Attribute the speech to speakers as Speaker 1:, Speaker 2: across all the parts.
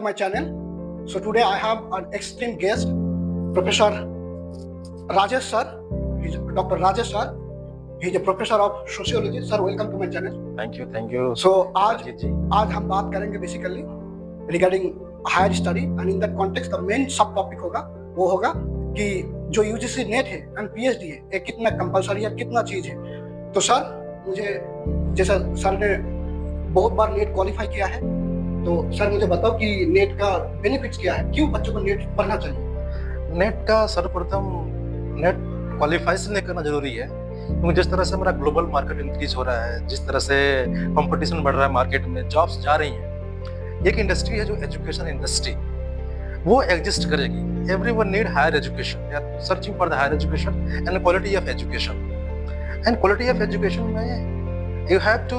Speaker 1: my channel. So today I have an extreme guest, Professor Rajesh sir. He's Dr. Rajesh sir. He's a professor of sociology. Sir, welcome to my channel.
Speaker 2: Thank you
Speaker 1: So आज
Speaker 2: राजीव जी
Speaker 1: हम बात करेंगे basically regarding higher study and in that context the main sub topic होगा कि जो UGC NET है एंड PhD है ये कितना कंपलसरी है, कितना चीज है। तो सर मुझे जैसा सर ने बहुत बार नेट क्वालिफाई किया है, तो सर मुझे बताओ कि नेट का बेनिफिट्स क्या है, क्यों बच्चों को नेट पढ़ना चाहिए।
Speaker 2: नेट का सर्वप्रथम नेट क्वालिफाई से करना जरूरी है, क्योंकि जिस तरह से हमारा ग्लोबल मार्केट इंक्रीज हो रहा है, जिस तरह से कंपटीशन बढ़ रहा है मार्केट में, जॉब्स जा रही हैं, एक इंडस्ट्री है जो एजुकेशन इंडस्ट्री, वो एग्जिस्ट करेगी। Everyone need higher education, they are searching for the higher education and quality of education. And quality of education में you have to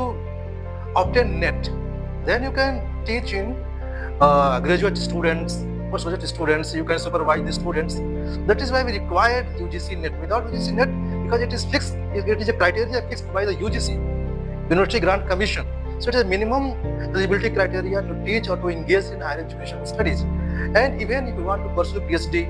Speaker 2: obtain NET, then you can teach in graduate students, postgraduate students, you can supervise the students. That is why we required UGC NET. Without UGC NET, because it is fixed, it is a criteria fixed by the UGC, University Grant Commission. So it is a minimum eligibility criteria to teach or to engage in higher education studies. And even if you want to pursue PhD,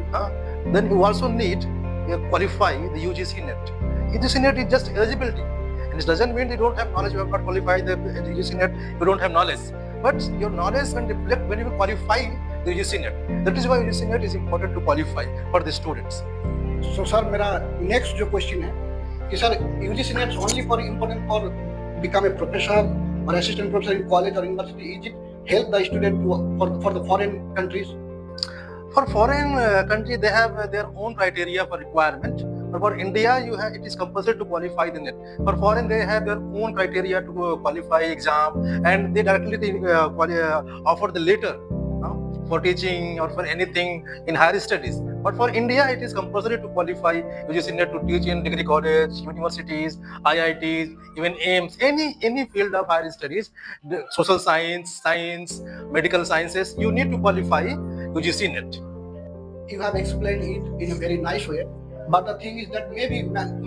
Speaker 2: then you also need to qualify the UGC NET. UGC NET is just eligibility. And it doesn't mean you don't have knowledge, you have not qualified the UGC NET, you don't have knowledge. But your knowledge can reflect when you qualify the UGC NET. That is why UGC NET is important to qualify for the students.
Speaker 1: So sir, मेरा next जो question है कि sir UGC net only for important for become a professor और assistant professor in college और university, is it help the student for the foreign countries?
Speaker 2: For foreign country, they have their own criteria for requirement. But for India, it is compulsory to qualify the NET. For foreign, they have their own criteria to qualify exam, and they directly offer the letter for teaching or for anything in higher studies. But for India, it is compulsory to qualify UGC NET to teach in degree college, universities, IITs, even AIMS, any field of higher studies, social science, medical sciences. You need to qualify UGC NET.
Speaker 1: You have explained it in a very nice way. But the thing is that maybe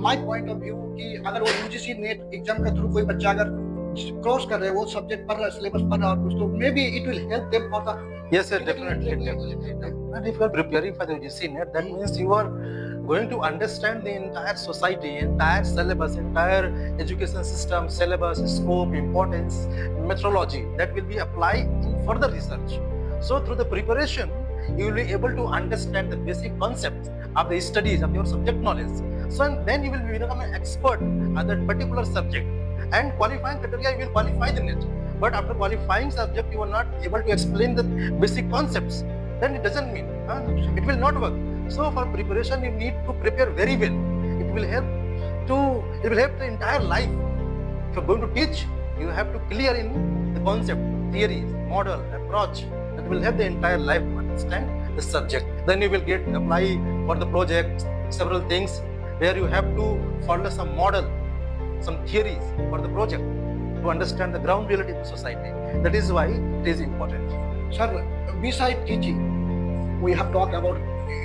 Speaker 1: my point of view कि अगर वो UGC net exam के through कोई बच्चा अगर cross कर रहे हैं, वो सब्जेक्ट पढ़ रहा है, सिलेबस पढ़ रहा है कुछ, तो maybe it will help them for the
Speaker 2: Yes, sir, definitely. And if you are preparing for the UGC NET, that means you are going to understand the entire society, entire syllabus, entire education system, syllabus, scope, importance, methodology that will be applied in further research. So through the preparation, you will be able to understand the basic concepts of the studies of your subject knowledge. So then you will become an expert on that particular subject. And qualifying criteria, you will qualify the NET. But after qualifying subject, you are not able to explain the basic concepts. Then it doesn't mean it will not work. So for preparation, you need to prepare very well. It will help the entire life. If you are going to teach, you have to clear in the concept, theories, model, approach. That will help the entire life to understand the subject. Then you will apply for the project, several things where you have to follow some model, some theories for the project to understand the ground reality of the society. That is why it is important.
Speaker 1: Sir, beside teaching, we have talked about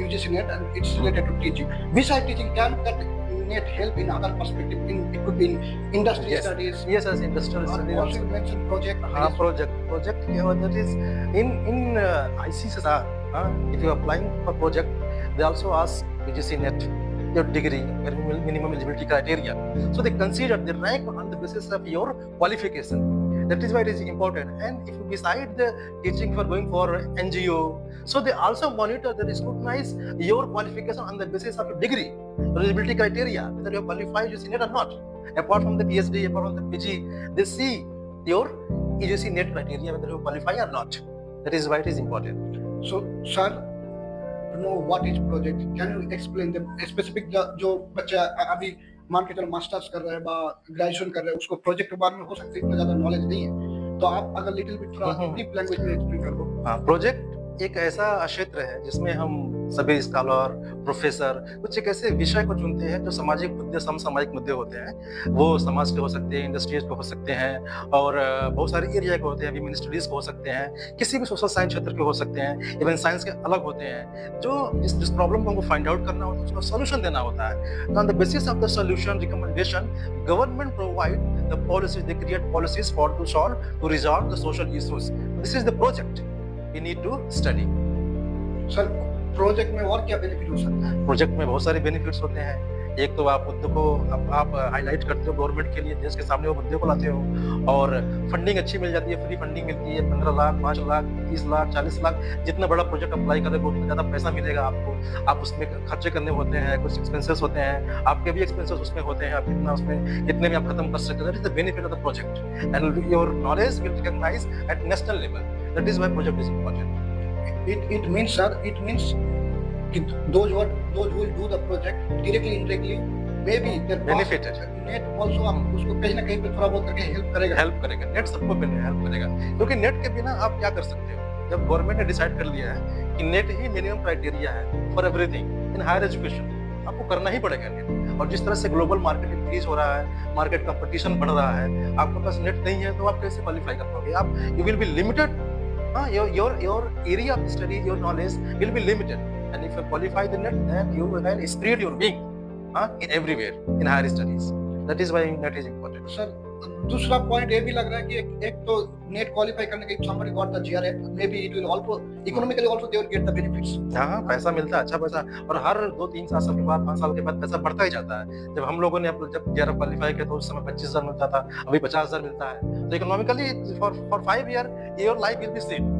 Speaker 1: UGC NET and it's related to teaching. Beside teaching, can that NET help in other perspective? It could be in industry studies.
Speaker 2: Yes, as industrial studies.
Speaker 1: Also you mentioned project.
Speaker 2: Project. That is in ICSR. If you are applying for project, they also ask UGC NET, your degree, minimum eligibility criteria. So they consider the rank on the basis of your qualification. That is why it is important. And if you decide the teaching for going for NGO, so they also monitor, they scrutinize your qualification on the basis of your degree, eligibility criteria, whether you are qualified UGC NET or not. Apart from the PhD, apart from the PG, they see your UGC NET criteria, whether you qualify or not. That is why it is important.
Speaker 1: So, sir, to know what is project, can you explain the specific जो बच्चा अभी मान के चलो masters कर रहा है बा ग्रेजुएशन कर रहा है, उसको प्रोजेक्ट के बारे में हो सकता है इतना ज्यादा नॉलेज नहीं है, तो आप अगर लिटिल बिट थोड़ा डीप लैंग्वेज में एक्सप्लेन कर दो।
Speaker 2: हाँ, प्रोजेक्ट एक ऐसा क्षेत्र है जिसमें हम सभी स्कॉलर, प्रोफेसर कुछ एक ऐसे विषय को चुनते हैं जो सामाजिक मुद्दे, समसामयिक मुद्दे होते हैं। वो समाज के हो सकते हैं, इंडस्ट्रीज के हो सकते हैं, और बहुत सारे एरिया के होते हैं, विमेन स्टडीज के हो सकते हैं, किसी भी सोशल साइंस क्षेत्र के हो सकते हैं, इवन साइंस के अलग होते हैं। जो जिस प्रॉब्लम को हमको फाइंड आउट करना होता है, उसका सोल्यूशन देना होता है। तो on the basis of the solution recommendation, government provide the policies, they create policies for to solve, to resolve the social issues. This is the project we need to study.
Speaker 1: Sir project में और क्या benefit हो सकता है?
Speaker 2: Project में बहुत सारे benefits होते हैं। एक तो आप मुद्दों को आप हाईलाइट करते हो गवर्नमेंट के लिए, देश के सामने वो मुद्दे को लाते हो, और फंडिंग अच्छी मिल जाती है, फ्री फंडिंग मिलती है। 15 लाख, 5 लाख, 30 लाख, 40 लाख, जितना बड़ा प्रोजेक्ट अप्लाई करोगे उतना ज़्यादा पैसा मिलेगा आपको। आप उसमें खर्चे करने होते हैं, कुछ एक्सपेंसेस होते हैं, आपके भी एक्सपेंसेस उसमें होते हैं, आप कितना उसमें कितने में आप खत्म कर सकते हो। That is the benefit of the project and your knowledge will recognise at national level. That is why project is important.
Speaker 1: It means, sir, it means those who will do the project directly, indirectly, maybe their
Speaker 2: Benefited.
Speaker 1: net also आप उसको कहीं ना कहीं पे थोड़ा बहुत करके help करेगा।
Speaker 2: नेट सबको हेल्प करेगा, क्योंकि नेट के बिना आप क्या कर सकते हो? जब गवर्नमेंट ने डिसाइड कर लिया है कि नेट ही मिनिमम क्राइटेरिया है for everything in higher education, आपको करना ही पड़ेगा नेट। और जिस तरह से ग्लोबल मार्केट इंक्रीज हो रहा है, मार्केट कंपटीशन बढ़ रहा है, आपके पास नेट नहीं है तो आप कैसे क्वालिफाई कर पाओगे? आप you will be limited, your area of study, your knowledge will be limited, and if you qualify the net, then you will spread your wing in everywhere in higher studies. That is why net is important.
Speaker 1: Sir दूसरा point ये भी लग रहा है कि एक तो net qualify करने के somebody got the GRE, maybe it will also economically also they will get the benefits.
Speaker 2: हाँ, पैसा मिलता है, अच्छा पैसा, और हर 2-3 साल के बाद, 5 साल के बाद पैसा बढ़ता ही जाता है। जब हम लोगों ने जब GRE क्वालिफाई किया तो उस समय 25,000 मिलता था, अभी 50,000 मिलता है। तो economically for 5 year your life will be safe.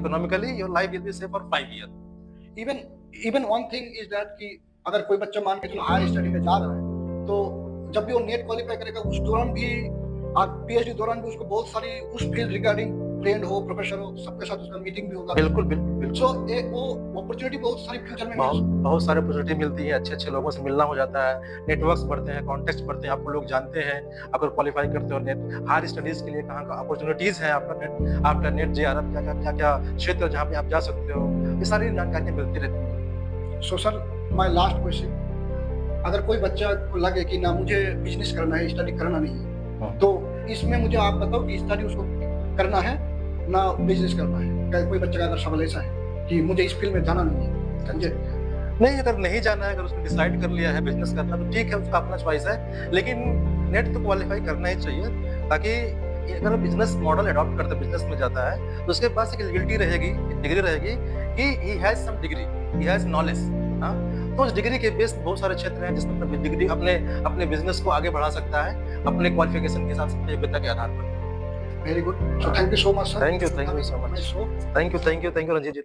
Speaker 2: Economically your life will be safe for 5 year.
Speaker 1: Even one thing is that कि अगर कोई बच्चा मान के चलो हायर स्टडी में जा रहा है, तो जब भी वो नेट क्वालिफाई करेगा उस दौरान भी पीएचडी दौरान भी उसको बहुत सारी उस फील्ड रिगार्डिंग फ्रेंड हो, प्रोफेसर हो, सबके साथ उसका मीटिंग भी होगा।
Speaker 2: बिल्कुल।
Speaker 1: सो वो अपॉर्चुनिटी बहुत सारी फ्यूचर में
Speaker 2: बहुत सारे अपॉर्चुनिटी मिलती है, अच्छे लोगों से मिलना हो जाता है, नेटवर्क्स बढ़ते हैं, कॉन्टेक्ट्स बढ़ते हैं, आपको लोग जानते हैं। अगर क्वालिफाई करते हो नेट हायर स्टडीज के लिए कहाँ का अपॉर्चुनिटीज है, आपका नेट जेआरएफ क्या क्षेत्र जहाँ पे आप जा सकते हो, ये सारी जानकारियाँ मिलती रहती है।
Speaker 1: So sir my last question, अगर कोई बच्चा को लगे कि ना मुझे बिजनेस करना है, स्टडी करना नहीं है, तो इसमें मुझे आप बताओ कि स्टडी उसको करना है ना बिजनेस करना है? क्या कोई बच्चा का अगर सवाल ऐसा है कि मुझे इस फील्ड में जाना नहीं है, समझे?
Speaker 2: नहीं, अगर नहीं जाना है, अगर उसने डिसाइड कर लिया है बिजनेस करना, तो ठीक है, उसका अपना चॉइस है, लेकिन नेट तो क्वालिफाई करना ही चाहिए, ताकि अगर बिजनेस मॉडल अडॉप्ट करता है, बिजनेस में जाता है, तो उसके पास एक एलिजिबिलिटी रहेगी, एक डिग्री रहेगी कि he has some degree, he has knowledge. तो उस डिग्री के बेस बहुत सारे क्षेत्र हैं जिसमें अपनी डिग्री अपने बिजनेस को आगे बढ़ा सकता है अपने क्वालिफिकेशन के साथ, अपनी योग्यता के आधार पर।
Speaker 1: Very good, so thank you so much sir.
Speaker 2: Thank you so much. Thank you Ranjit ji.